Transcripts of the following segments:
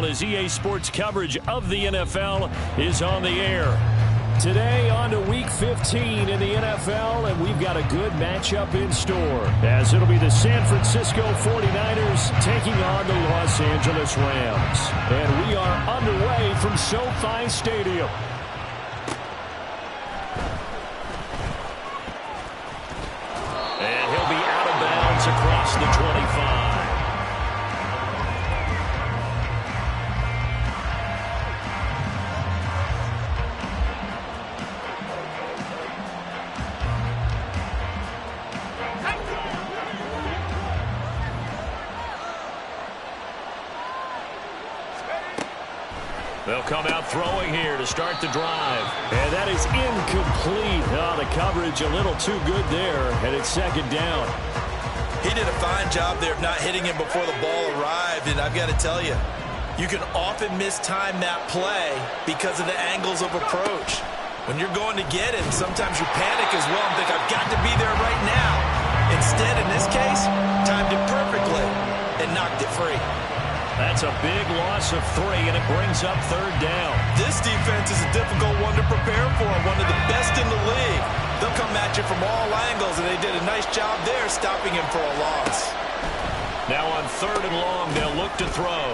as EA Sports coverage of the NFL is on the air. Today on to Week 15 in the NFL, and we've got a good matchup in store, as it'll be the San Francisco 49ers taking on the Los Angeles Rams. And we are underway from SoFi Stadium. And he'll be out of bounds across the 25. They'll come out throwing here to start the drive. And that is incomplete. Oh, the coverage a little too good there, and it's second down. He did a fine job there of not hitting him before the ball arrived, and I've got to tell you, you can often mistime that play because of the angles of approach. When you're going to get him, sometimes you panic as well and think, I've got to be there right now. Instead, in this case, timed it perfectly and knocked it free. That's a big loss of 3, and it brings up third down. This defense is a difficult one to prepare for, one of the best in the league. They'll come at you from all angles, and they did a nice job there stopping him for a loss. Now on third and long, they'll look to throw.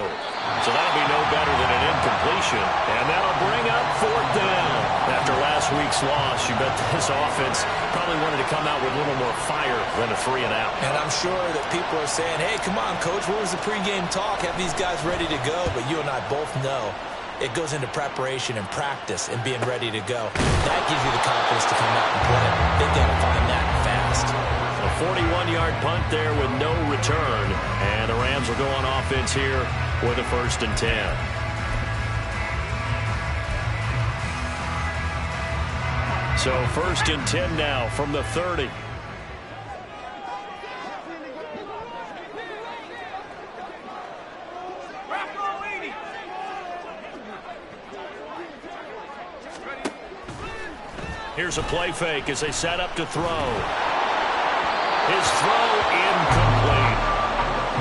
So that'll be no better than an incompletion. And that'll bring up fourth down. After last week's loss, you bet this offense probably wanted to come out with a little more fire than a 3-and-out. And I'm sure that people are saying, hey, come on, Coach, what was the pregame talk? Have these guys ready to go? But you and I both know it goes into preparation and practice and being ready to go. That gives you the confidence to come out and play. They've got to find that fast. A 41-yard punt there with no return. And the Rams will go on offense here with a 1st and 10. So 1st and 10 now from the 30. Here's a play fake as they set up to throw. His throw incomplete.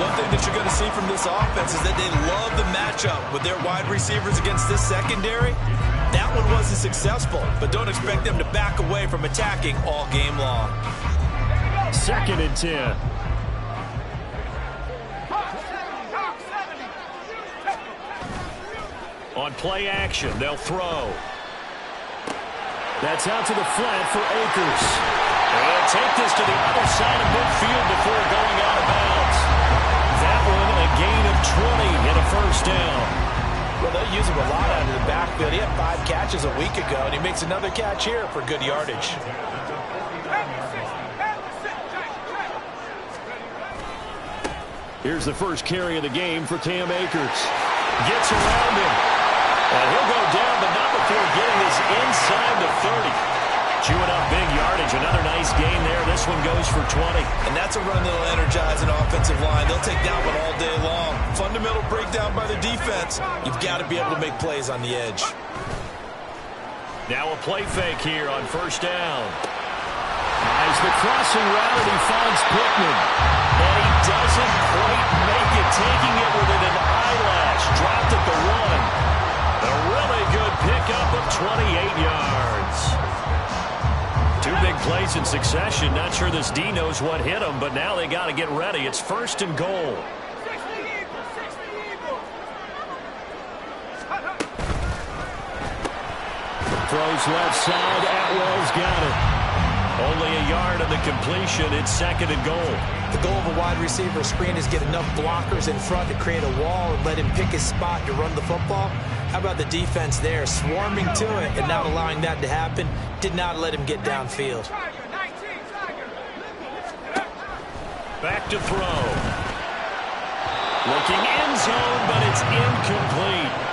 One thing that you're going to see from this offense is that they love the matchup with their wide receivers against this secondary. That one wasn't successful, but don't expect them to back away from attacking all game long. 2nd and 10. On play action, they'll throw. That's out to the flat for Akers. And take this to the other side of midfield before going out of bounds. That one a gain of 20 and a 1st down. Well, they'll use him a lot out of the backfield. He had 5 catches a week ago, and he makes another catch here for good yardage. Here's the first carry of the game for Cam Akers. Gets around him. And he'll go down, but not before getting this inside the 30. Chewing up big yardage. Another nice gain there. This one goes for 20. And that's a run that'll energize an offensive line. They'll take that one all day long. Fundamental breakdown by the defense. You've got to be able to make plays on the edge. Now a play fake here on 1st down. As the crossing route, he finds Pittman. And he doesn't quite make it. Taking it within an eyelash. Dropped at the 1. A really good pickup of 28 yards. 2 big plays in succession. Not sure this D knows what hit him, but now they got to get ready. It's 1st and goal. Throws left side. Atwell's got it. Only a yard of the completion. It's 2nd and goal. The goal of a wide receiver screen is get enough blockers in front to create a wall and let him pick his spot to run the football. How about the defense there, swarming to it and not allowing that to happen? Did not let him get downfield. Back to throw. Looking end zone, but it's incomplete.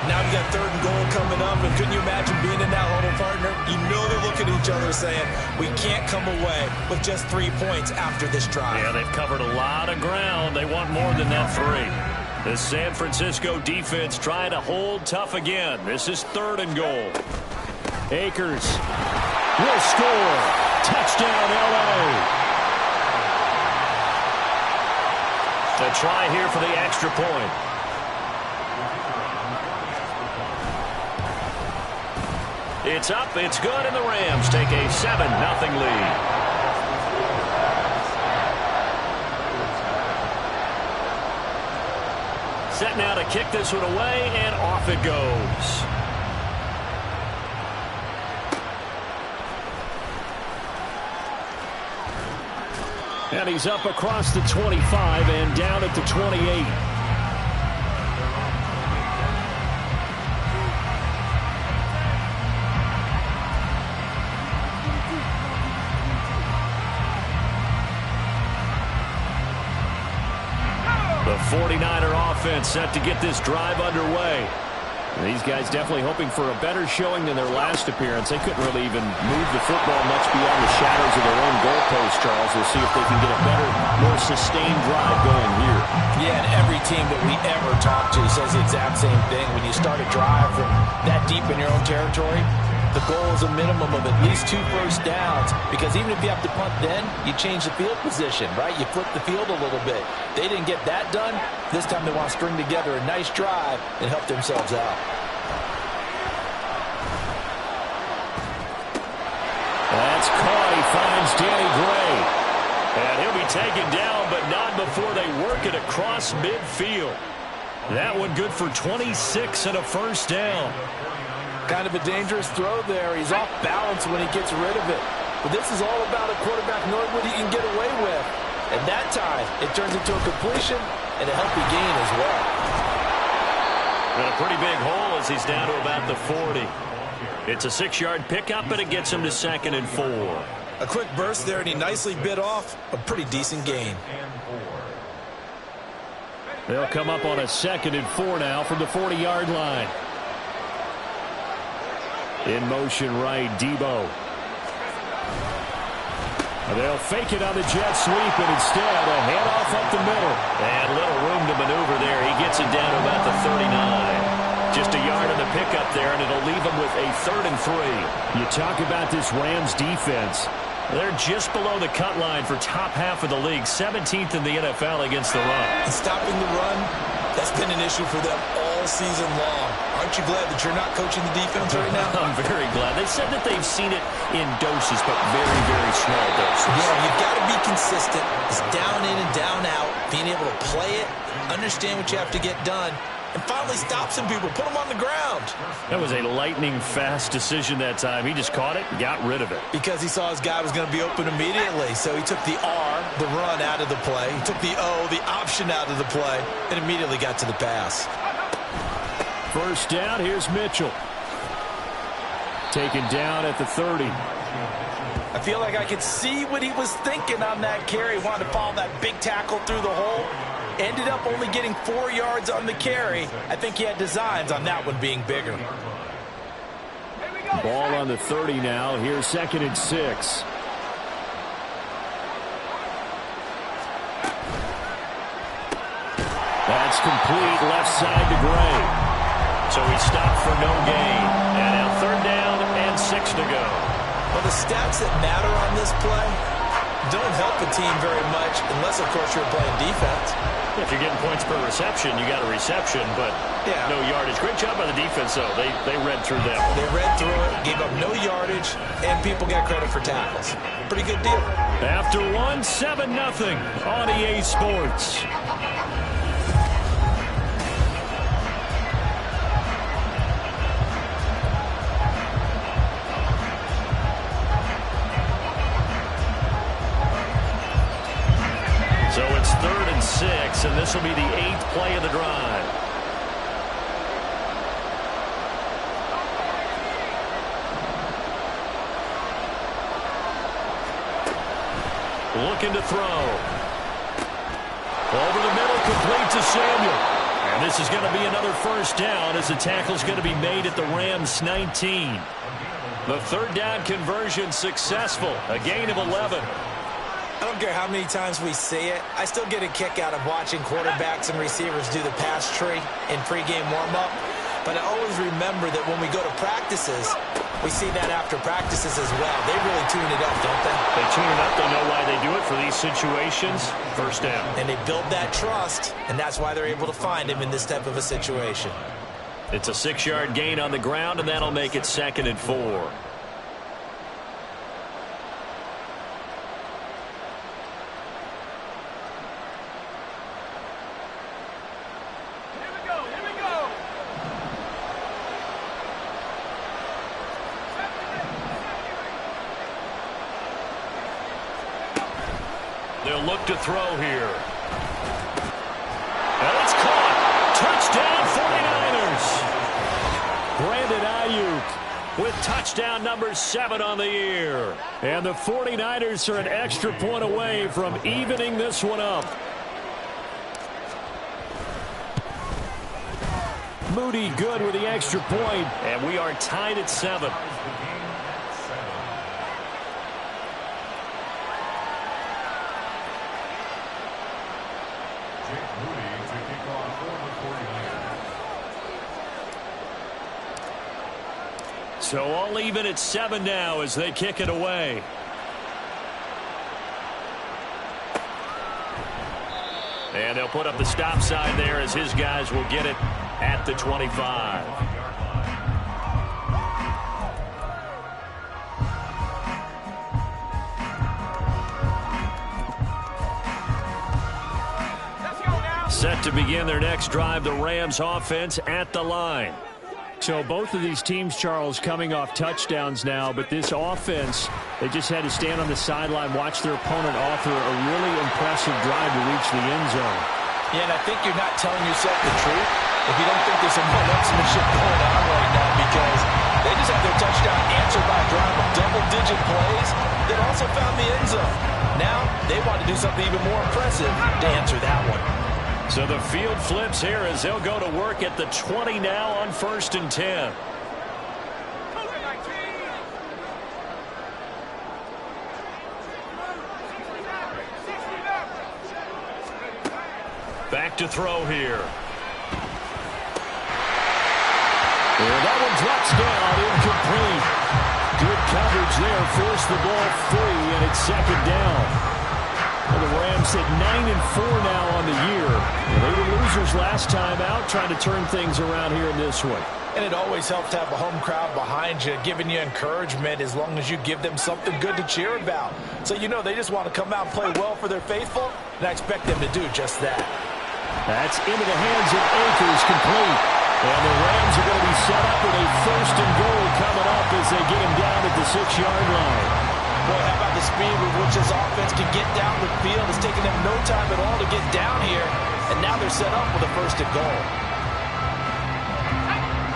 Now you've got 3rd and goal coming up, and couldn't you imagine being in that huddle, partner? You know they're looking at each other saying, we can't come away with just 3 points after this drive. Yeah, they've covered a lot of ground. They want more than that 3. The San Francisco defense trying to hold tough again. This is 3rd and goal. Akers will score. Touchdown, L.A. A try here for the extra point. It's up, it's good, and the Rams take a 7-0 lead. Set now to kick this one away, and off it goes. And he's up across the 25 and down at the 28. The 49er offense set to get this drive underway. These guys definitely hoping for a better showing than their last appearance. They couldn't really even move the football much beyond the shadows of their own goalpost, Charles. We'll see if they can get a better, more sustained drive going here. Yeah, and every team that we ever talk to says the exact same thing. When you start a drive from that deep in your own territory, the goal is a minimum of at least 2 first downs, because even if you have to punt then, you change the field position, right? You flip the field a little bit. They didn't get that done. This time they want to string together a nice drive and help themselves out. That's caught. He finds Danny Gray. And he'll be taken down, but not before they work it across midfield. That one good for 26 and a first down. Kind of a dangerous throw there. He's off balance when he gets rid of it. But this is all about a quarterback knowing what he can get away with. And that time, it turns into a completion and a healthy gain as well. And a pretty big hole as he's down to about the 40. It's a 6-yard pickup, but it gets him to 2nd and 4. A quick burst there, and he nicely bit off a pretty decent gain. They'll come up on a 2nd and 4 now from the 40-yard line. In motion right, Debo. They'll fake it on the jet sweep, and instead a handoff up the middle. And little room to maneuver there. He gets it down to about the 39. Just a yard on the pickup there, and it'll leave him with a 3rd and 3. You talk about this Rams defense. They're just below the cut line for top half of the league, 17th in the NFL against the run. And stopping the run, that's been an issue for them all season long. Aren't you glad that you're not coaching the defense right now? I'm very glad. They said that they've seen it in doses, but very, very small doses. Yeah, you've got to be consistent. It's down in and down out. Being able to play it, understand what you have to get done, and finally stop some people, put them on the ground. That was a lightning-fast decision that time. He just caught it and got rid of it. Because he saw his guy was going to be open immediately, so he took the R, the run, out of the play. He took the O, the option, out of the play, and immediately got to the pass. First down, here's Mitchell. Taken down at the 30. I feel like I could see what he was thinking on that carry. Wanted to follow that big tackle through the hole. Ended up only getting 4 yards on the carry. I think he had designs on that one being bigger. Ball on the 30 now. Here's 2nd and 6. That's complete left side to Gray. So he stopped for no gain. And now 3rd down and 6 to go. Well, the stats that matter on this play don't help a team very much unless, of course, you're playing defense. If you're getting points per reception, you got a reception, but no yardage. Great job by the defense, though. They read through that. They read through it, gave up no yardage, and people got credit for tackles. Pretty good deal. After one, 7-0 on EA Sports. So it's 3rd and 6, and this will be the 8th play of the drive. Looking to throw. Over the middle, complete to Samuel. And this is going to be another first down as the tackle's going to be made at the Rams 19. The 3rd down conversion successful, a gain of 11. I don't care how many times we see it. I still get a kick out of watching quarterbacks and receivers do the pass tree in pregame warm-up. But I always remember that when we go to practices, we see that after practices as well. They really tune it up, don't they? They tune it up. They know why they do it for these situations. First down. And they build that trust, and that's why they're able to find him in this type of a situation. It's a 6-yard gain on the ground, and that'll make it 2nd and 4. They'll look to throw here. And it's caught. Touchdown 49ers. Brandon Ayuk with touchdown number 7 on the year. And the 49ers are an extra point away from evening this one up. Moody good with the extra point, and we are tied at 7. So all even at 7 now as they kick it away. And they'll put up the stop sign there as his guys will get it at the 25. Set to begin their next drive, the Rams offense at the line. So both of these teams, Charles, coming off touchdowns now, but this offense, they just had to stand on the sideline, watch their opponent offer a really impressive drive to reach the end zone. Yeah, and I think you're not telling yourself the truth if you don't think there's some one-upsmanship going on right now, because they just had their touchdown answered by a drive of double-digit plays that also found the end zone. Now they want to do something even more impressive to answer that one. So the field flips here as they'll go to work at the 20 now on 1st and 10. Back to throw here. And that one drops down, incomplete. Good coverage there, forced the ball free, and it's 2nd down. Well, the Rams at 9-4 now on the year. They were losers last time out, trying to turn things around here in this one. And it always helps to have a home crowd behind you, giving you encouragement as long as you give them something good to cheer about. So you know they just want to come out and play well for their faithful, and I expect them to do just that. That's into the hands of Akers, complete. And the Rams are going to be set up with a 1st and goal coming up as they get him down at the 6-yard line. Boy, how about the speed with which this offense can get down the field? It's taken them no time at all to get down here, and now they're set up with a 1st and goal.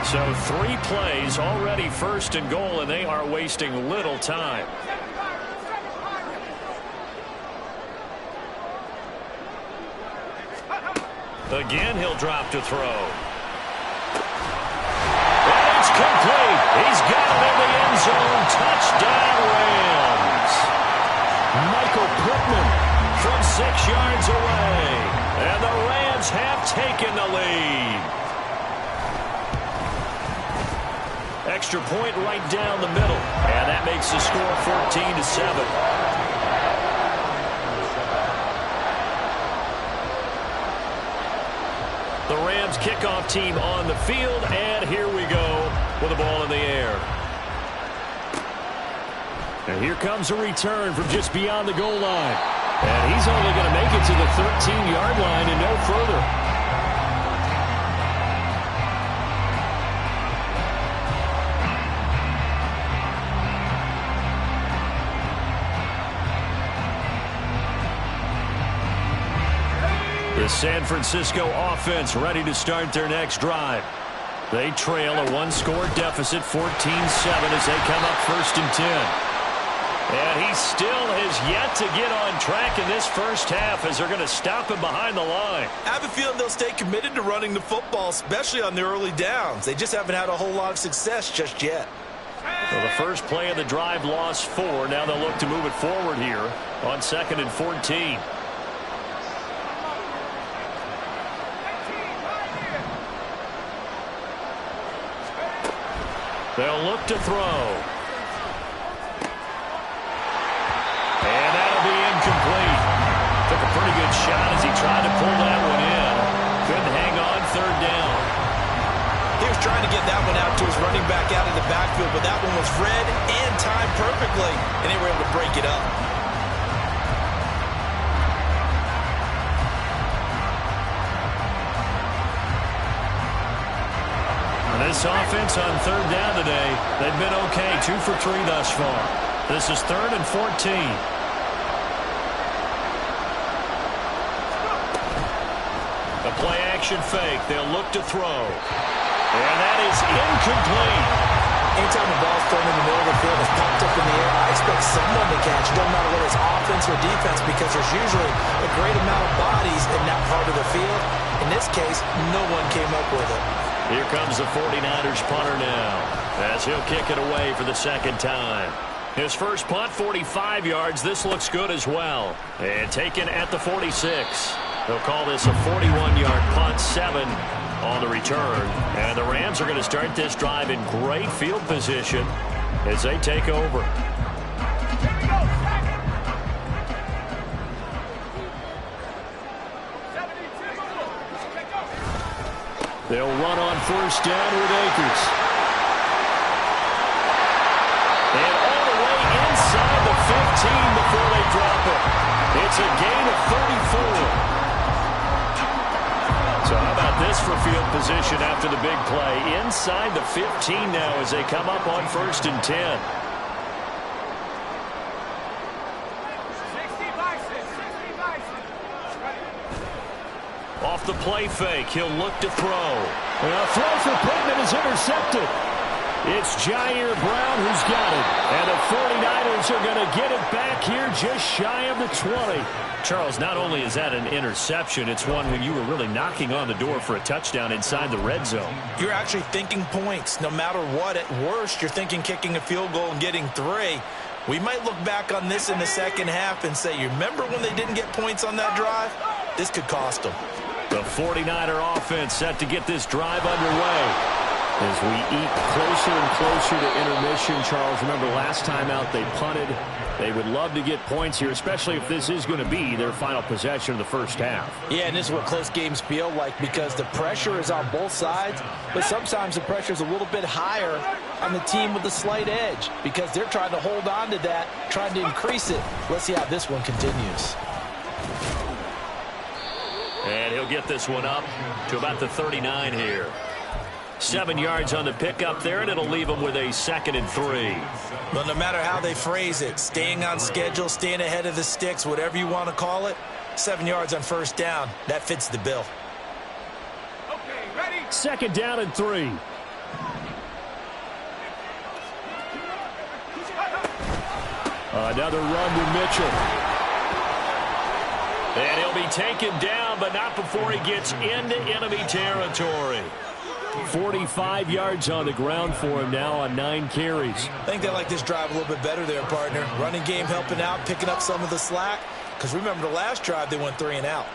So 3 plays already 1st and goal, and they are wasting little time. Again, he'll drop to throw. And it's complete. He's got it in the end zone. Touchdown, Rams. Michael Pittman from 6 yards away. And the Rams have taken the lead. Extra point right down the middle. And that makes the score 14-7. The Rams kickoff team on the field, and here we go with the ball in the air. And here comes a return from just beyond the goal line. And he's only going to make it to the 13-yard line and no further. The San Francisco offense ready to start their next drive. They trail a 1-score deficit, 14-7, as they come up 1st and 10. And he still has yet to get on track in this first half as they're going to stop him behind the line. I have a feeling they'll stay committed to running the football, especially on the early downs. They just haven't had a whole lot of success just yet. Well, the first play of the drive lost 4. Now they'll look to move it forward here on 2nd and 14. They'll look to throw. And that'll be incomplete. Took a pretty good shot as he tried to pull that one in. Couldn't hang on 3rd down. was trying to get that one out to his running back out in the backfield, but that one was read and timed perfectly, and they were able to break it up. This offense on third down today, they've been okay, 2 for 3 thus far. This is 3rd and 14. The play action fake. They'll look to throw. And that is incomplete. Anytime the ball's thrown in the middle of the field, it's popped up in the air, I expect someone to catch it, no matter whether it's offense or defense, because there's usually a great amount of bodies in that part of the field. In this case, no one came up with it. Here comes the 49ers punter now, as he'll kick it away for the second time. His first punt, 45 yards. This looks good as well. And taken at the 46. They'll call this a 41-yard punt, 7 on the return. And the Rams are going to start this drive in great field position as they take over. They'll run on first down with Akers. And all the way inside the 15 before they drop it. It's a gain of 34. So how about this for field position after the big play? Inside the 15 now as they come up on 1st and 10. Off the play fake, he'll look to throw. And a throw for Pittman is intercepted. It's Jair Brown who's got it. And the 49ers are going to get it back here just shy of the 20. Charles, not only is that an interception, it's one when you were really knocking on the door for a touchdown inside the red zone. You're actually thinking points. No matter what, at worst, you're thinking kicking a field goal and getting 3. We might look back on this in the second half and say, you remember when they didn't get points on that drive? This could cost them. The 49er offense set to get this drive underway. As we eat closer and closer to intermission, Charles, remember last time out they punted. They would love to get points here, especially if this is going to be their final possession of the first half. Yeah, and this is what close games feel like because the pressure is on both sides, but sometimes the pressure is a little bit higher on the team with the slight edge because they're trying to hold on to that, trying to increase it. Let's see how this one continues. And he'll get this one up to about the 39 here. 7 yards on the pickup there, and it'll leave them with a 2nd and 3. Well, no matter how they phrase it, staying on schedule, staying ahead of the sticks, whatever you want to call it, 7 yards on first down, that fits the bill. Okay, ready? 2nd down and 3. Another run to Mitchell. And he'll be taken down, but not before he gets into enemy territory. 45 yards on the ground for him now on 9 carries. I think they like this drive a little bit better there, partner. Running game helping out, picking up some of the slack. Because remember the last drive, they went 3 and out.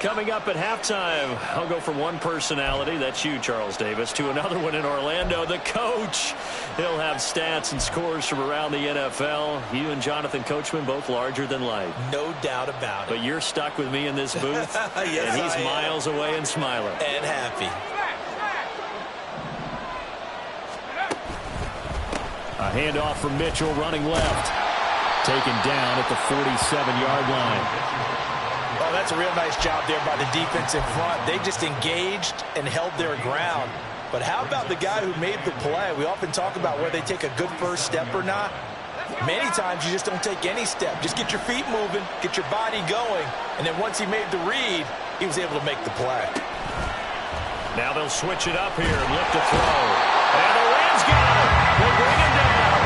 Coming up at halftime, I'll go from one personality, that's you, Charles Davis, to another one in Orlando, the coach. He'll have stats and scores from around the NFL. You and Jonathan Coachman, both larger than life. No doubt about it. But you're stuck with me in this booth, yes, and he's miles away and smiling. And happy. A handoff from Mitchell running left. Taken down at the 47-yard line. Oh, that's a real nice job there by the defense in front. They just engaged and held their ground. But how about the guy who made the play? We often talk about whether they take a good first step or not. Many times you just don't take any step. Just get your feet moving, get your body going, and then once he made the read, he was able to make the play. Now they'll switch it up here and look to throw. And the Rams got it. They bring it down.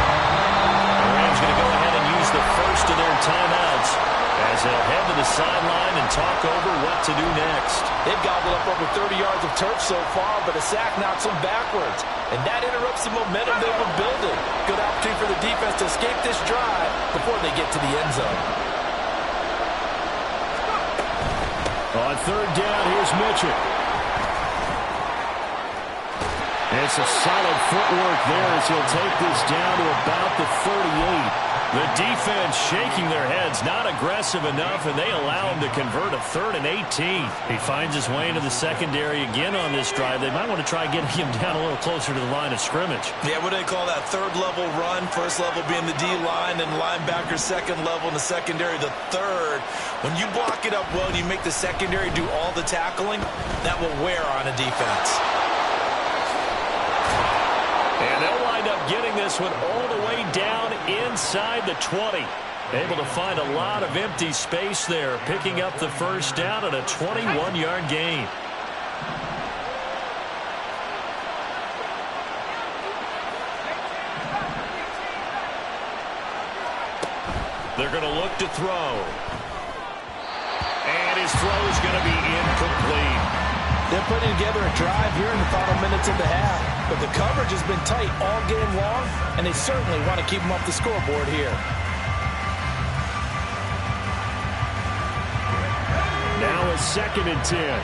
The Rams going to go ahead and use the first of their timeouts as they'll head to the sideline and talk over what to do next. They've gobbled up over 30 yards of turf so far, but a sack knocks them backwards. And that interrupts the momentum they were building. Good opportunity for the defense to escape this drive before they get to the end zone. On 3rd down, here's Mitchell. It's a solid footwork there as he'll take this down to about the 38. The defense shaking their heads, not aggressive enough, and they allow him to convert a 3rd and 18. He finds his way into the secondary again on this drive. They might want to try getting him down a little closer to the line of scrimmage. Yeah, what do they call that? 3rd level run, 1st level being the D-line, and linebacker 2nd level, and the secondary the 3rd. When you block it up well and you make the secondary do all the tackling, that will wear on a defense. And they'll wind up getting this one all the way down inside the 20. Able to find a lot of empty space there, picking up the 1st down at a 21-yard gain. They're going to look to throw. And his throw is going to be incomplete. They're putting together a drive here in the final minutes of the half. But the coverage has been tight all game long, and they certainly want to keep them off the scoreboard here. Now a 2nd and 10.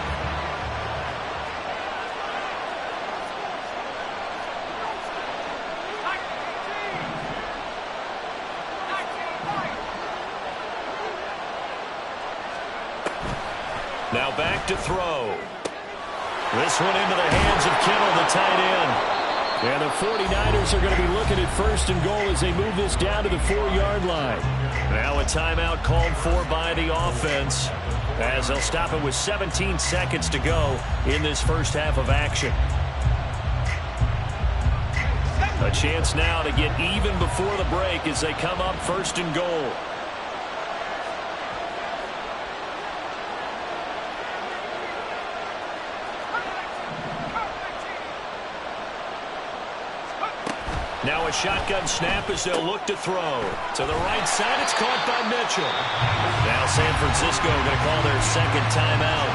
Now back to throw. This one into the hands of Kittle, the tight end. And the 49ers are going to be looking at 1st and goal as they move this down to the 4-yard line. Now a timeout called for by the offense as they'll stop it with 17 seconds to go in this first half of action. A chance now to get even before the break as they come up 1st and goal. Now a shotgun snap as they'll look to throw. To the right side, it's caught by Mitchell. Now San Francisco going to call their 2nd timeout.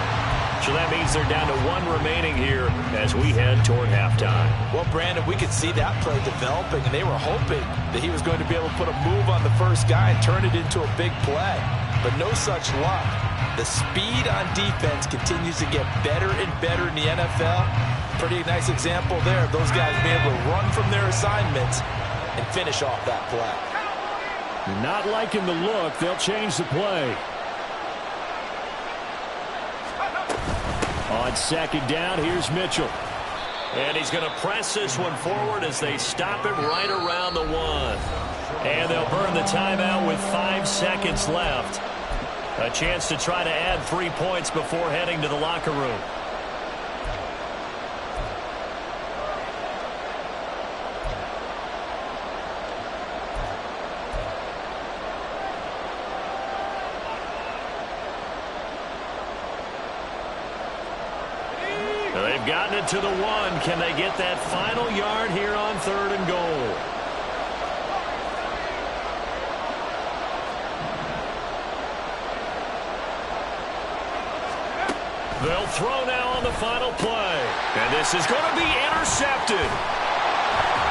So that means they're down to 1 remaining here as we head toward halftime. Well, Brandon, we could see that play developing, and they were hoping that he was going to be able to put a move on the first guy and turn it into a big play. But no such luck. The speed on defense continues to get better and better in the NFL. Pretty nice example there of those guys being able to run from their assignments and finish off that play. Not liking the look. They'll change the play. On 2nd down, here's Mitchell. And he's going to press this one forward as they stop him right around the 1. And they'll burn the timeout with 5 seconds left. A chance to try to add 3 points before heading to the locker room. They've gotten it to the 1. Can they get that final yard here on 3rd and goal? They'll throw now on the final play. And this is going to be intercepted.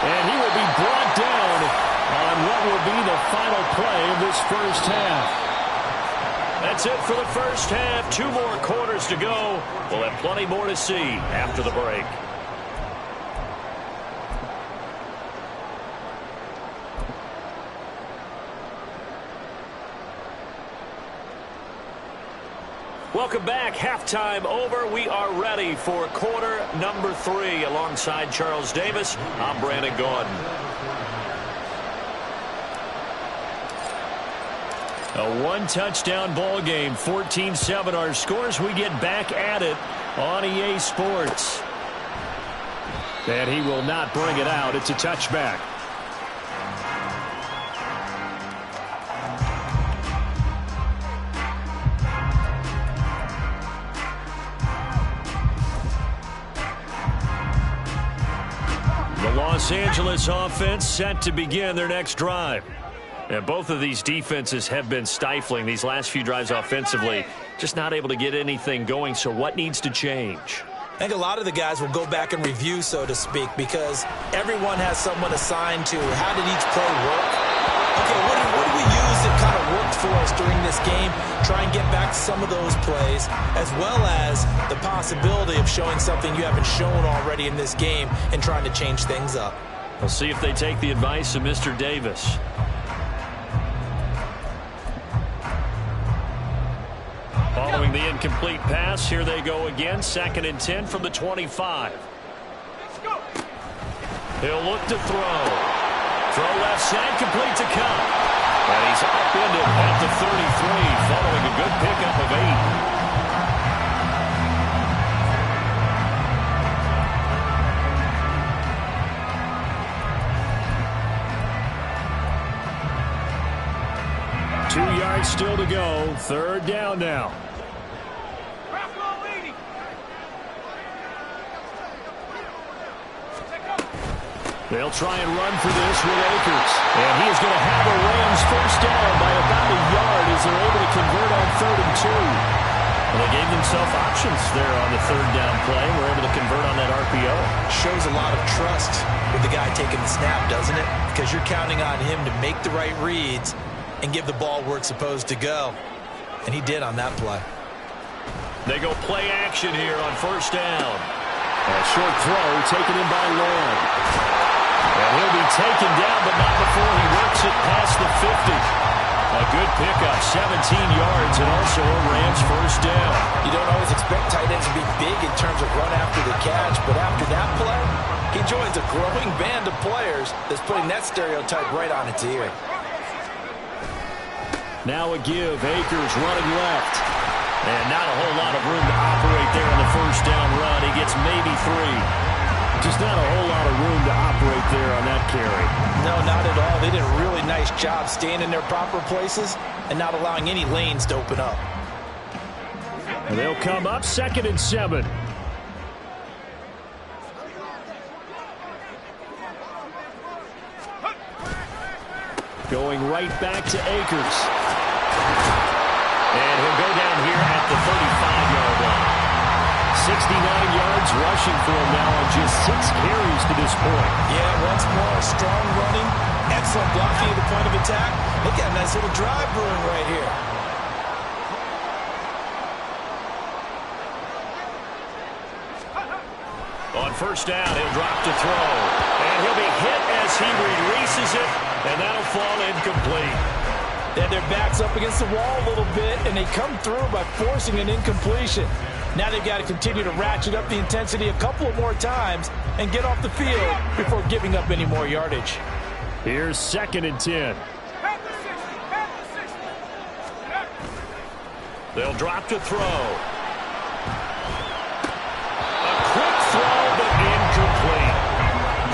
And he will be brought down on what will be the final play of this first half. That's it for the first half. 2 more quarters to go. We'll have plenty more to see after the break. Welcome back. Halftime over. We are ready for quarter number 3. Alongside Charles Davis, I'm Brandon Gordon. A 1-touchdown ball game, 14-7 our scores. We get back at it on EA Sports. And he will not bring it out. It's a touchback. The Los Angeles offense set to begin their next drive. And both of these defenses have been stifling these last few drives offensively. Just not able to get anything going, so what needs to change? I think a lot of the guys will go back and review, so to speak, because everyone has someone assigned to how did each play work. Okay, what did we use that kind of worked for us during this game? try and get back some of those plays, as well as the possibility of showing something you haven't shown already in this game and trying to change things up. We'll see if they take the advice of Mr. Davis. Following the incomplete pass, here they go again. 2nd and 10 from the 25. He'll look to throw. Throw left side, complete to Cup. And he's upended at the 33, following a good pickup of 8. 2 yards still to go. 3rd down now. They'll try and run for this with Akers. And he is going to have the Rams first down by about a yard as they're able to convert on 3rd and 2. Well, they gave themselves options there on the 3rd down play. We're able to convert on that RPO. Shows a lot of trust with the guy taking the snap, doesn't it? Because you're counting on him to make the right reads and give the ball where it's supposed to go. And he did on that play. They go play action here on 1st down. A short throw taken in by Lord. And he'll be taken down, but not before he works it past the 50. A good pickup, 17 yards, and also a Rams first down. You don't always expect tight ends to be big in terms of run after the catch, but after that play, he joins a growing band of players that's putting that stereotype right on its ear. Now a give, Akers running left. And not a whole lot of room to operate there on the first down run. He gets maybe 3. Just not a whole lot of room to operate there on that carry. No, not at all. They did a really nice job staying in their proper places and not allowing any lanes to open up. And they'll come up 2nd and 7. Going right back to Akers. And he'll go down here at the 35-yard line. 69 yards rushing for him now on just 6 carries to this point. Yeah, once more, strong running, excellent blocking at the point of attack. Look at a nice little drive brewing right here. On 1st down, he'll drop to throw. And he'll be hit as he releases it, and that'll fall incomplete. They had their backs up against the wall a little bit, and they come through by forcing an incompletion. Now they've got to continue to ratchet up the intensity a couple of more times and get off the field before giving up any more yardage. Here's 2nd and 10. They'll drop to throw. A quick throw, but incomplete.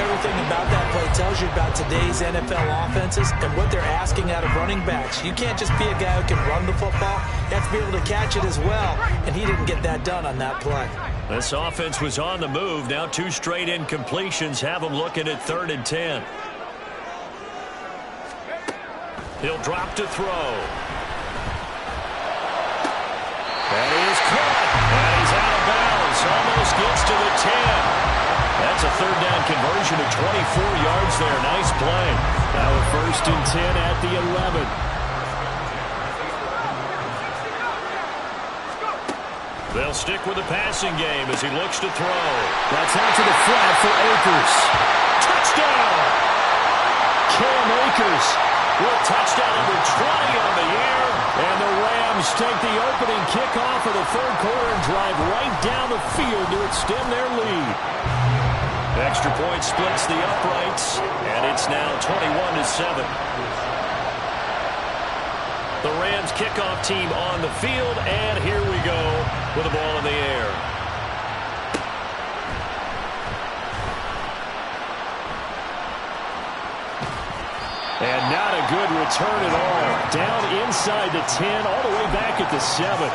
Everything about that play tells you about today's NFL offenses and what they're asking out of running backs. You can't just be a guy who can run the football. You have to be able to catch it as well, and he didn't get that done on that play. This offense was on the move. Now 2 straight incompletions have them looking at 3rd and 10. He'll drop to throw. And he is caught. And he's out of bounds. Almost gets to the 10. That's a 3rd down conversion of 24 yards there. Nice play. Now a 1st and 10 at the 11. They'll stick with the passing game as he looks to throw. That's out to the flat for Akers. Touchdown! Cam Akers with touchdown number 20 on the year. And the Rams take the opening kickoff of the 3rd quarter and drive right down the field to extend their lead. Extra point splits the uprights, and it's now 21-7. The Rams kickoff team on the field, and here we go with the ball in the air. And not a good return at all. Down inside the 10, all the way back at the 7.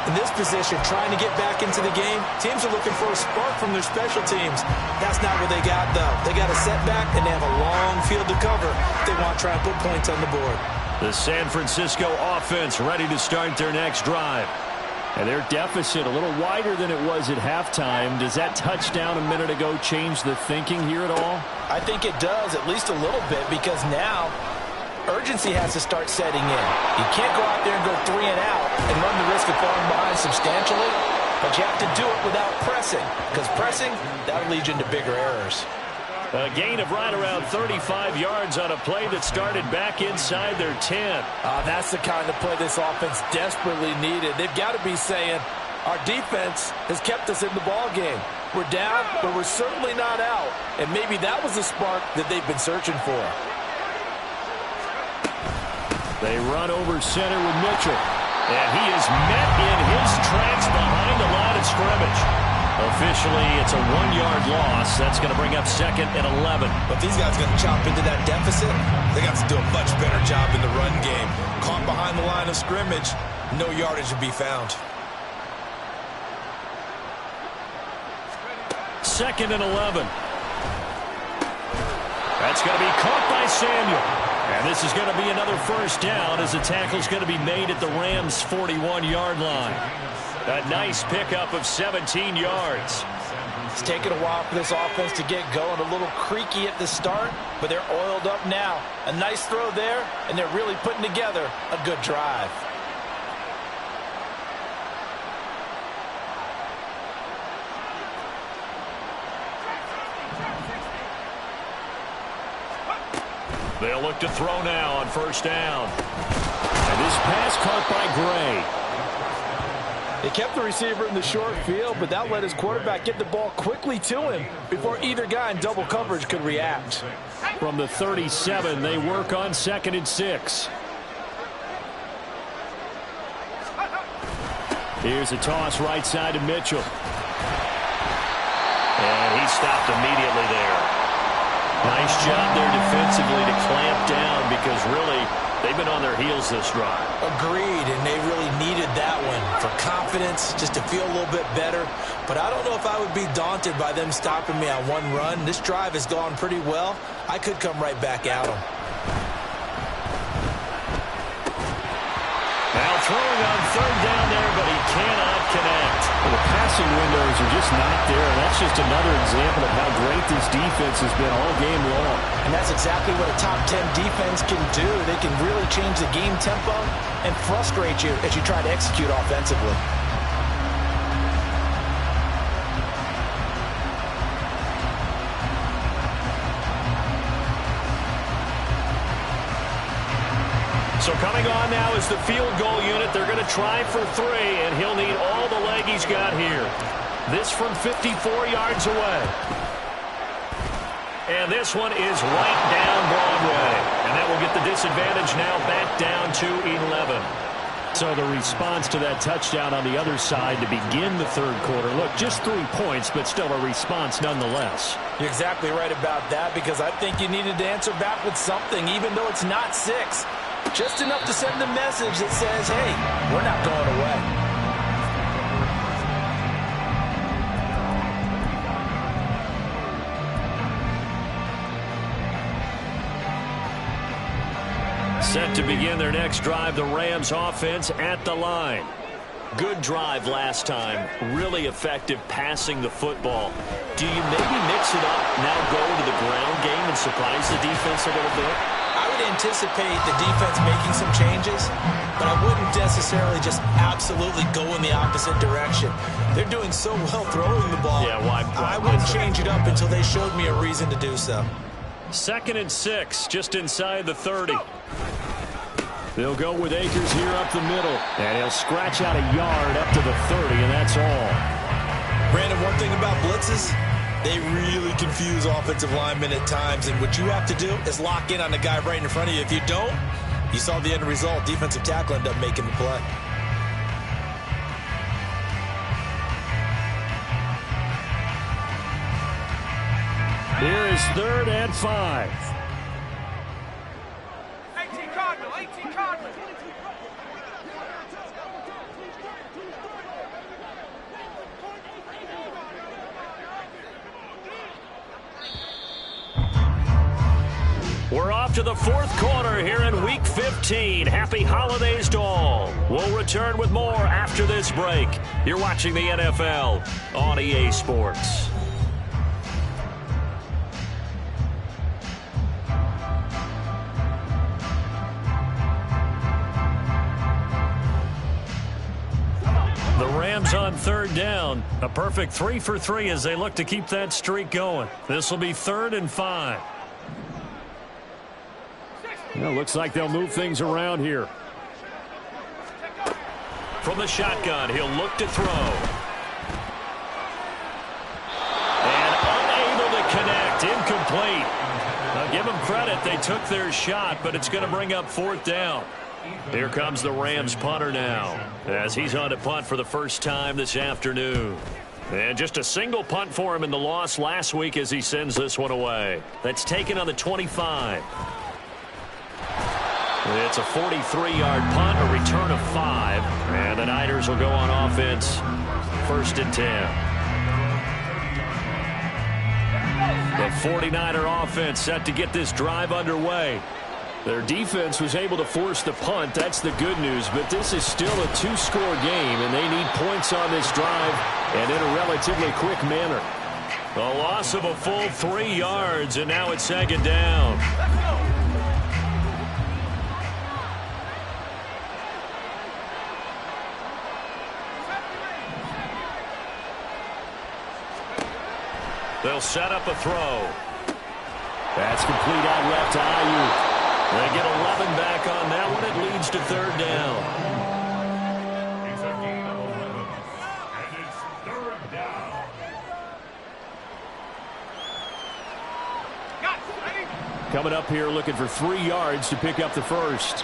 In this position, trying to get back into the game, teams are looking for a spark from their special teams. That's not what they got, though. They got a setback, and they have a long field to cover if they want to try and put points on the board. The San Francisco offense ready to start their next drive. And their deficit a little wider than it was at halftime. Does that touchdown a minute ago change the thinking here at all? I think it does, at least a little bit, because now urgency has to start setting in. You can't go out there and go 3 and out and run the risk of falling behind substantially, but you have to do it without pressing, because pressing, that'll lead you into bigger errors. A gain of right around 35 yards on a play that started back inside their 10. That's the kind of play this offense desperately needed. They've got to be saying, our defense has kept us in the ball game. We're down, but we're certainly not out. And maybe that was the spark that they've been searching for. They run over center with Mitchell. And he is met in his tracks behind the line of scrimmage. Officially, it's a 1-yard loss. That's going to bring up 2nd and 11. But these guys are going to chop into that deficit. They got to do a much better job in the run game. Caught behind the line of scrimmage, no yardage to be found. 2nd and 11. That's going to be caught by Samuel. And this is going to be another first down as the tackle's going to be made at the Rams' 41-yard line. A nice pickup of 17 yards. It's taken a while for this offense to get going. A little creaky at the start, but they're oiled up now. A nice throw there, and they're really putting together a good drive. They'll look to throw now on first down. And this pass caught by Gray. They kept the receiver in the short field, but that let his quarterback get the ball quickly to him before either guy in double coverage could react. From the 37, they work on 2nd and 6. Here's a toss right side to Mitchell. And he stopped immediately there. Nice job there defensively to clamp down, because really they've been on their heels this drive. Agreed, and they really needed that one for confidence, just to feel a little bit better. But I don't know if I would be daunted by them stopping me on one run. This drive has gone pretty well. I could come right back at them. Now throwing on 3rd down there, but he cannot connect. Well, the passing windows are just not there. That's just another example of how great this defense has been all game long. And that's exactly what a top 10 defense can do. They can really change the game tempo and frustrate you as you try to execute offensively. So coming on now is the field goal unit. They're going to try for 3, and he'll need all the leg he's got here. This from 54 yards away. And this one is right down Broadway. And that will get the disadvantage now back down to 11. So the response to that touchdown on the other side to begin the 3rd quarter. Look, just 3 points, but still a response nonetheless. You're exactly right about that, because I think you needed to answer back with something, even though it's not 6. Just enough to send a message that says, hey, we're not going away. Set to begin their next drive, the Rams offense at the line. Good drive last time. Really effective passing the football. Do you maybe mix it up, now go to the ground game and surprise the defense a little bit? I would anticipate the defense making some changes, but I wouldn't necessarily just absolutely go in the opposite direction. They're doing so well throwing the ball. Yeah, why I wouldn't change it up until they showed me a reason to do so. 2nd and 6, just inside the 30. They'll go with Akers here up the middle, and he'll scratch out a yard up to the 30, and that's all. Brandon, one thing about blitzes, they really confuse offensive linemen at times, and what you have to do is lock in on the guy right in front of you. If you don't, you saw the end result. Defensive tackle ended up making the play. Here is 3rd and 5. 18 Cardinal, 18 Cardinal. We're off to the 4th quarter here in Week 15. Happy holidays to all. We'll return with more after this break. You're watching the NFL on EA Sports. Rams on third down. A perfect 3 for 3 as they look to keep that streak going. This will be 3rd and 5. Well, looks like they'll move things around here. From the shotgun, he'll look to throw. And unable to connect. Incomplete. Now give them credit. They took their shot, but it's going to bring up 4th down. Here comes the Rams punter now as he's on to punt for the first time this afternoon. And just a single punt for him in the loss last week as he sends this one away. That's taken on the 25. It's a 43-yard punt, a return of 5. And the Niners will go on offense, 1st and 10. The 49er offense set to get this drive underway. Their defense was able to force the punt. That's the good news. But this is still a 2-score game, and they need points on this drive and in a relatively quick manner. A loss of a full 3 yards, and now it's 2nd down. They'll set up a throw. That's complete out left to Ayuk. They get 11 back on that one. It leads to 3rd down. It's a gain of 11, and it's 3rd down. Coming up here looking for 3 yards to pick up the first.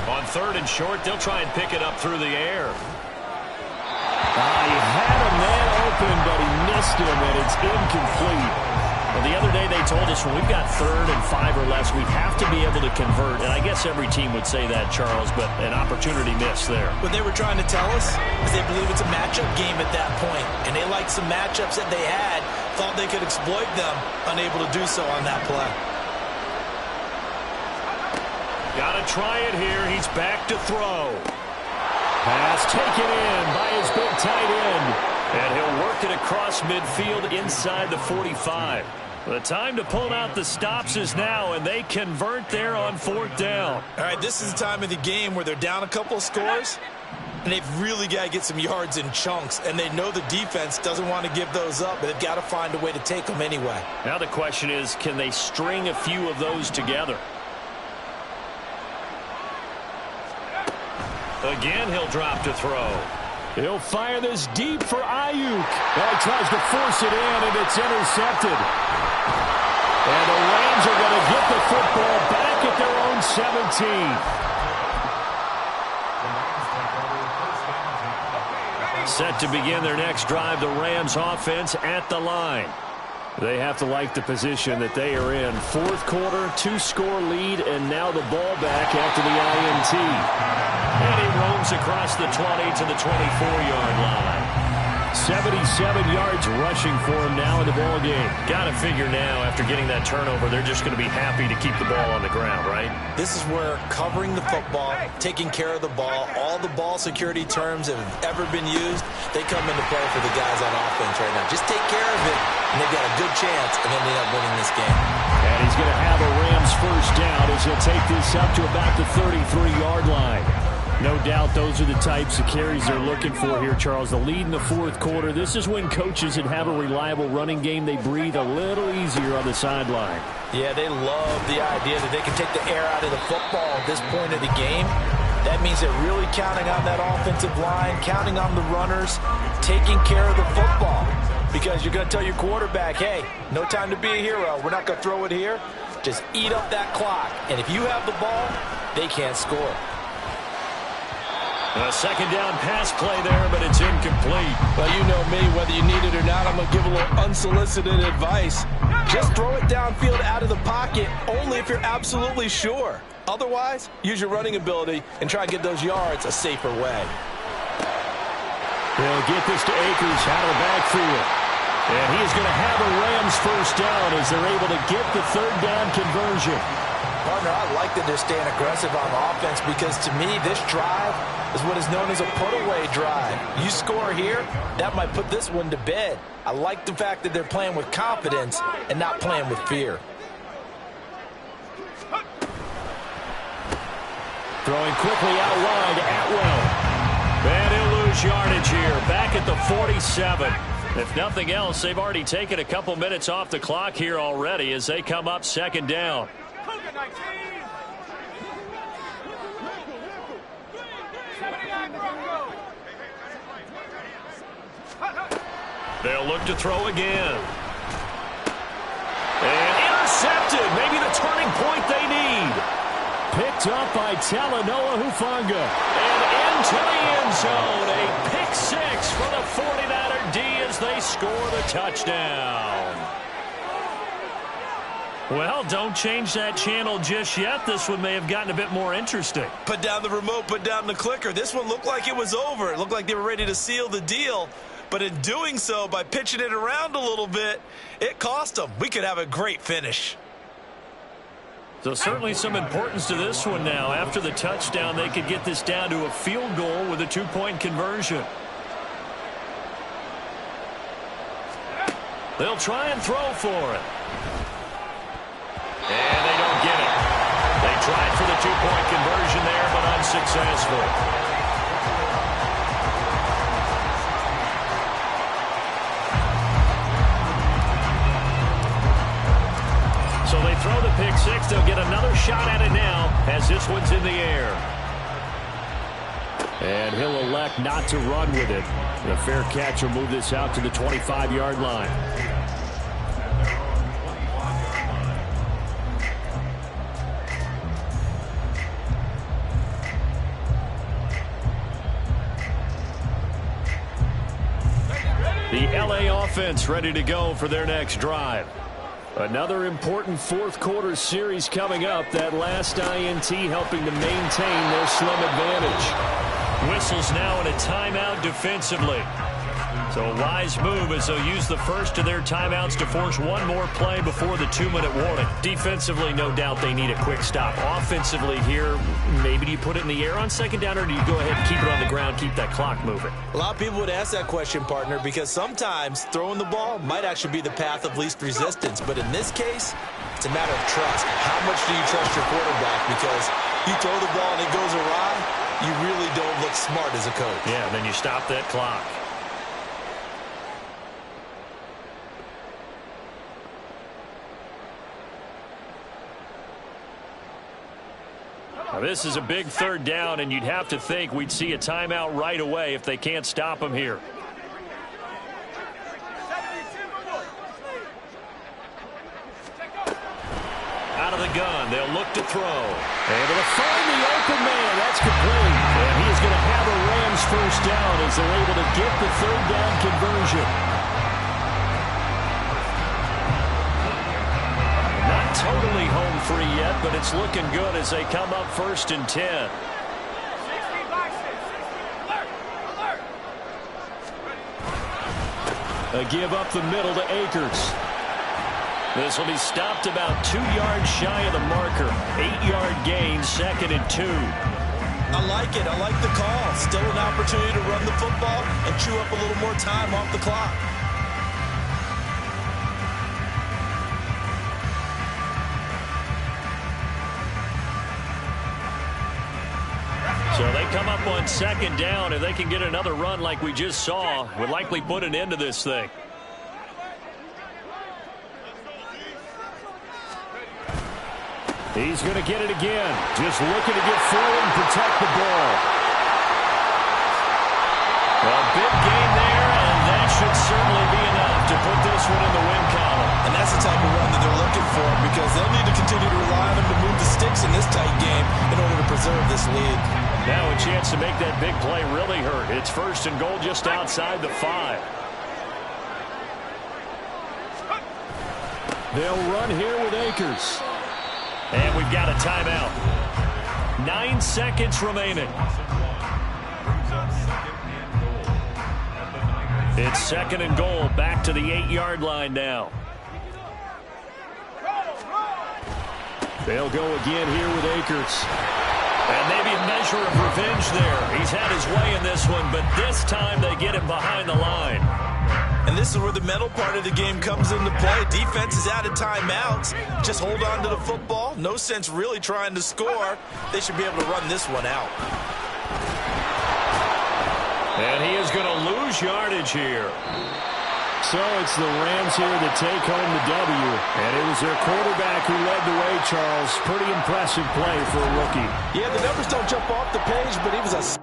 On 3rd and short, they'll try and pick it up through the air. He had a man open, but he missed him, and it's incomplete. Well, the other day they told us when we've got 3rd and 5 or less, we have to be able to convert. And I guess every team would say that, Charles, but an opportunity missed there. What they were trying to tell us is they believe it's a matchup game at that point, and they liked some matchups that they had, thought they could exploit them, unable to do so on that play. Got to try it here. He's back to throw. Pass taken in by his big tight end. And he'll work it across midfield inside the 45. The time to pull out the stops is now, and they convert there on 4th down. All right, this is the time of the game where they're down a couple of scores, and they've really got to get some yards in chunks, and they know the defense doesn't want to give those up, but they've got to find a way to take them anyway. Now the question is, can they string a few of those together? Again, he'll drop to throw. He'll fire this deep for Ayuk. He tries to force it in, and it's intercepted. And the Rams are going to get the football back at their own 17. Set to begin their next drive, the Rams offense at the line. They have to like the position that they are in. 4th quarter, 2-score lead, and now the ball back after the INT. And he roams across the 20 to the 24-yard line. 77 yards rushing for him now in the ball game. Got to figure now, after getting that turnover, they're just going to be happy to keep the ball on the ground, right? This is where covering the football, taking care of the ball, all the ball security terms that have ever been used, they come into play for the guys on offense right now. Just take care of it, and they've got a good chance, and then they end up winning this game. And he's going to have a Rams 1st down as he'll take this up to about the 33-yard line. No doubt those are the types of carries they're looking for here, Charles. The lead in the 4th quarter. This is when coaches that have a reliable running game, they breathe a little easier on the sideline. Yeah, they love the idea that they can take the air out of the football at this point of the game. That means they're really counting on that offensive line, counting on the runners, taking care of the football. Because you're going to tell your quarterback, hey, no time to be a hero. We're not going to throw it here. Just eat up that clock. And if you have the ball, they can't score. A 2nd down pass play there, but it's incomplete. Well, you know me, whether you need it or not, I'm going to give a little unsolicited advice. Just throw it downfield out of the pocket, only if you're absolutely sure. Otherwise, use your running ability and try and get those yards a safer way. They'll get this to Akers out of the backfield. And he is going to have a Rams 1st down as they're able to get the 3rd down conversion. Partner, I like that they're staying aggressive on offense because, to me, this drive is what is known as a put-away drive. You score here, that might put this one to bed. I like the fact that they're playing with confidence and not playing with fear. Throwing quickly out wide, Atwell. And he'll lose yardage here, back at the 47. If nothing else, they've already taken a couple minutes off the clock here already as they come up second down. Cougar 19. 79 Broncos. They'll look to throw again. And intercepted. Maybe the turning point they need. Picked up by Talanoa Hufanga. And into the end zone. A pick six for the 49er D as they score the touchdown. Well, don't change that channel just yet. This one may have gotten a bit more interesting. Put down the remote, put down the clicker. This one looked like it was over. It looked like they were ready to seal the deal. But in doing so, by pitching it around a little bit, it cost them. We could have a great finish. So certainly some importance to this one now. After the touchdown, they could get this down to a field goal with a two-point conversion. They'll try and throw for it. And they don't get it. They tried for the two-point conversion there, but unsuccessful. So they throw the pick six. They'll get another shot at it now as this one's in the air. And he'll elect not to run with it. The fair catch will move this out to the 25-yard line. The LA offense ready to go for their next drive. Another important fourth quarter series coming up. That last INT helping to maintain their slim advantage. Whistles now in a timeout defensively. So a wise move as they'll use the first of their timeouts to force one more play before the 2-minute warning. Defensively, no doubt they need a quick stop. Offensively here, maybe do you put it in the air on second down, or do you go ahead and keep it on the ground, keep that clock moving? A lot of people would ask that question, partner, because sometimes throwing the ball might actually be the path of least resistance. But in this case, it's a matter of trust. How much do you trust your quarterback? Because you throw the ball and it goes awry, you really don't look smart as a coach. Yeah, and then you stop that clock. Now this is a big third down, and you'd have to think we'd see a timeout right away if they can't stop them here. Out of the gun, they'll look to throw. Able to find the open man. That's complete. And he is going to have a Rams first down as they're able to get the third down conversion. Not totally home free yet, but it's looking good as they come up first and 10. 60 by 6. Alert. A give up the middle to Akers. This will be stopped about 2 yards shy of the marker. 8-yard gain, second and 2. I like it. I like the call. Still an opportunity to run the football and chew up a little more time off the clock. So they come up on second down. If they can get another run like we just saw, would likely put an end to this thing. He's going to get it again. Just looking to get forward and protect the ball. A big gain there, and that should certainly be enough to put this one in the win column. And that's the type of run that they're looking for, because they'll need to continue to rely on them to move the sticks in this tight game in order to preserve this lead. Now a chance to make that big play really hurt. It's first and goal just outside the 5. They'll run here with Akers. And we've got a timeout. 9 seconds remaining. It's second and goal, back to the 8-yard line now. They'll go again here with Akers. And maybe a measure of revenge there. He's had his way in this one, but this time they get him behind the line. And this is where the mental part of the game comes into play. Defense is out of timeouts. Just hold on to the football. No sense really trying to score. They should be able to run this one out. And he is going to lose yardage here. So it's the Rams here that take home the W. And it was their quarterback who led the way, Charles. Pretty impressive play for a rookie. Yeah, the numbers don't jump off the page, but he was a